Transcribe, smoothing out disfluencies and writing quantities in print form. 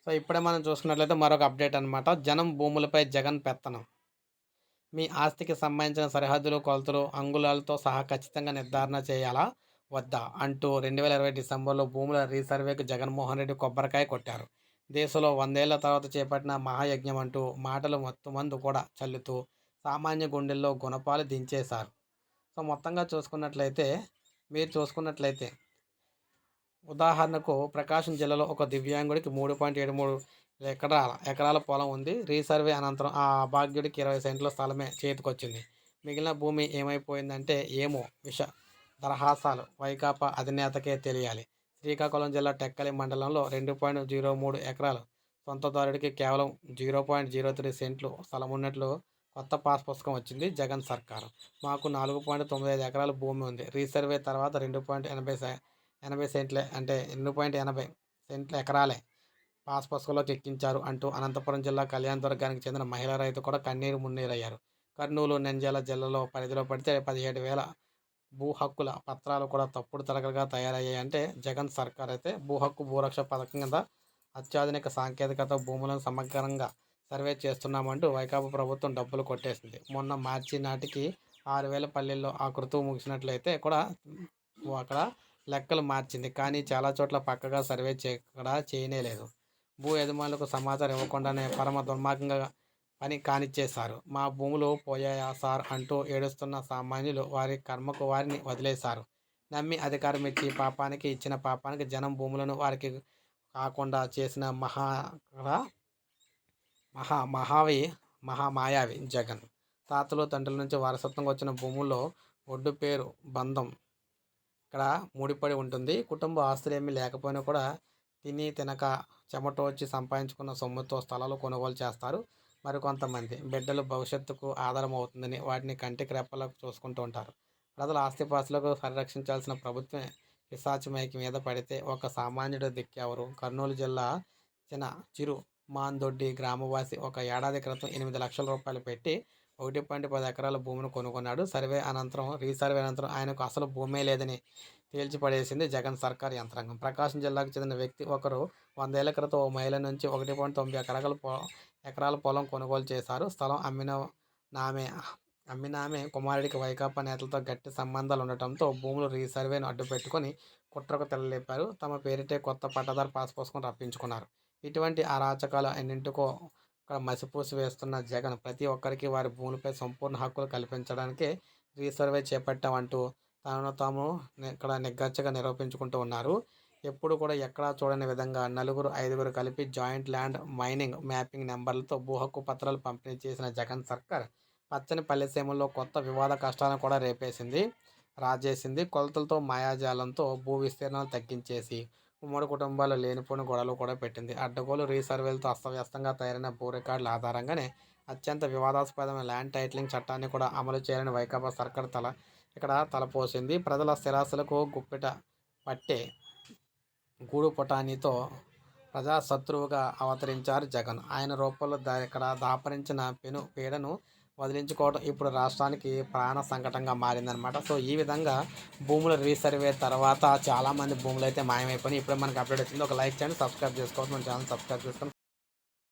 So, ఇప్పుడే మనం చూసుకున్నట్లయితే మరొక అప్డేట్ అనమాట. జనం భూములపై జగన్ పెత్తనం. మీ ఆస్తికి సంబంధించిన సరిహద్దులు, కొలతలు, అంగుళాలతో సహా ఖచ్చితంగా నిర్ధారణ చేయాలా? వద్దా? అంటూ 2020 డిసెంబర్‌లో భూముల రీసర్వేకి జగన్మోహన్ రెడ్డి కొబ్బరికాయ కొట్టారు. దేశంలో 100 ఏళ్ల తర్వాత చేపట్టిన మహాయజ్ఞం అంటూ మాటలు మత్తుమందు కూడా చల్లుతూ సామాన్య గుండెల్లో గుణపాలు దించేశారు. సో, మొత్తంగా చూసుకున్నట్లయితే మీరు చూసుకున్నట్లయితే ఉదాహరణకు ప్రకాశం జిల్లాలో ఒక దివ్యాంగుడికి 3.73 ఎకరాల పొలం ఉంది. రీసర్వే అనంతరం ఆ అభాగ్యుడికి 20 సెంట్ల స్థలమే చేతికొచ్చింది. మిగిలిన భూమి ఏమైపోయిందంటే ఏమో దరహాసాలు వైకాపా అధినేతకే తెలియాలి. శ్రీకాకుళం జిల్లా టెక్కలి మండలంలో 2.03 ఎకరాలు సొంతదారుడికి కేవలం 0.03 సెంట్లు స్థలం ఉన్నట్లు కొత్త పాస్ పుస్తకం వచ్చింది జగన్ సర్కారు. మాకు 4.95 ఎకరాల భూమి ఉంది. రీసర్వే తర్వాత 2.80 సెంట్లే అంటే 2.80 సెంట్ల ఎకరాలే పాస్ పుస్తకంలోకి ఎక్కించారు అంటూ అనంతపురం జిల్లా కళ్యాణదుర్గానికి చెందిన మహిళా రైతు కూడా కన్నీరు మున్నీరయ్యారు. కర్నూలు, నంద్యాల జిల్లాలో పరిధిలో పడితే 17,000 భూ హక్కుల పత్రాలు కూడా తప్పుడు తరగలుగా తయారయ్యాయంటే జగన్ సర్కార్ అయితే భూ హక్కు భూరక్ష పథకం కింద అత్యాధునిక సాంకేతికత భూములను సమగ్రంగా సర్వే చేస్తున్నామంటూ వైకాపా ప్రభుత్వం డబ్బులు కొట్టేసింది. మొన్న మార్చి నాటికి 6,000 పల్లెల్లో ఆ కృతువు ముగిసినట్లయితే కూడా అక్కడ లెక్కలు మార్చింది. కానీ చాలా చోట్ల పక్కగా సర్వే కూడా చేయనేలేదు. భూ యజమానులకు సమాచారం ఇవ్వకుండానే పరమ దుర్మార్గంగా పని కానిచ్చేశారు. మా భూములు పోయాయా సార్ అంటూ ఏడుస్తున్న సామాన్యులు వారి కర్మకు వారిని వదిలేశారు. నమ్మి అధికారం ఇచ్చి పాపానికి ఇచ్చిన పాపానికి జనం భూములను వారికి కాకుండా చేసిన మహా మహావి మహామాయావి జగన్. తాతలు తండ్రుల నుంచి వారసత్వంగా వచ్చిన భూముల్లో ఒడ్డు పేరు బంధం ఇక్కడ ముడిపడి ఉంటుంది. కుటుంబ ఆస్తులేమీ లేకపోయినా కూడా తిని తినక చెమటోడ్చి సంపాదించుకున్న సొమ్ముతో స్థలాలు కొనుగోలు చేస్తారు. మరికొంతమంది బిడ్డలు భవిష్యత్తుకు ఆధారం అవుతుందని వాటిని కంటికి రెప్పలా చూసుకుంటూ ఉంటారు. ప్రజల ఆస్తిపాస్తులకు పరిరక్షించాల్సిన ప్రభుత్వమే పిశాచమైకి మీద పడితే ఒక సామాన్యుడు దిక్కెవరు? కర్నూలు జిల్లా చిరు మాందొడ్డి గ్రామవాసి ఒక ఏడాది క్రితం 8 లక్షల రూపాయలు పెట్టి 1.10 ఎకరాల భూమిని కొనుగొన్నాడు. రీసర్వే అనంతరం ఆయనకు అసలు భూమే లేదని తేల్చిపడేసింది జగన్ సర్కార్ యంత్రాంగం. ప్రకాశం జిల్లాకు చెందిన వ్యక్తి ఒకరు 100 ఏళ్ల క్రితం ఓ మహిళ నుంచి 1.9 ఎకరాల పొలం కొనుగోలు చేశారు. స్థలం అమ్మినామె కుమారుడికి వైకాపా నేతలతో గట్టి సంబంధాలు ఉండటంతో భూములు రీసర్వేను అడ్డుపెట్టుకొని కుట్రకు తెరలేపారు. తమ పేరిటే కొత్త పట్టాదారు పాస్ పుస్తకం రప్పించుకున్నారు. ఇటువంటి అరాచకాలు ఎన్నింటికో ఇక్కడ మసిపూసి వేస్తున్న జగన్ ప్రతి ఒక్కరికి వారి భూములపై సంపూర్ణ హక్కులు కల్పించడానికే రీసర్వే చేపట్టామంటూ తమను తాము ఇక్కడ నిగ్గచ్చగా నిరూపించుకుంటూ ఉన్నారు. ఎప్పుడు కూడా ఎక్కడా చూడని విధంగా నలుగురు ఐదుగురు కలిపి జాయింట్ ల్యాండ్ మైనింగ్ మ్యాపింగ్ నెంబర్లతో భూ హక్కు పత్రాలు పంపిణీ చేసిన జగన్ సర్కార్ పచ్చని పల్లెసీమల్లో కొత్త వివాద కష్టాలను కూడా రాజేసింది. కొలతలతో మాయాజాలంతో భూ విస్తీర్ణాలు తగ్గించేసి ఉమ్మడి కుటుంబాలు లేనిపోని గొడవలు కూడా పెట్టింది. అడ్డగోలు రీసర్వేలతో అస్తవ్యస్తంగా తయారైన భూ రికార్డుల ఆధారంగానే అత్యంత వివాదాస్పదమైన ల్యాండ్ టైటిలింగ్ చట్టాన్ని కూడా అమలు చేయాలని వైకాపా సర్కార్ తలపోసింది. ప్రజల స్థిరాస్తులకు గుప్పిట పట్టే గూడు పుటానీతో ప్రజాశత్రువుగా అవతరించారు జగన్. ఆయన రూపంలో ఇక్కడ దాపరించిన పీడను వదిలించుకోవడం ఇప్పుడు రాష్ట్రానికి ప్రాణ సంకటంగా మారిందనమాట. సో ఈ విధంగా భూముల రీసర్వే తర్వాత చాలామంది భూములు అయితే మాయమైపోయినాయి. ఇప్పుడే మనకు అప్డేట్ వచ్చింది. ఒక లైక్ చేయండి, సబ్స్క్రైబ్ చేసుకోవచ్చు, మన ఛానల్ సబ్స్క్రైబ్ చేసుకొని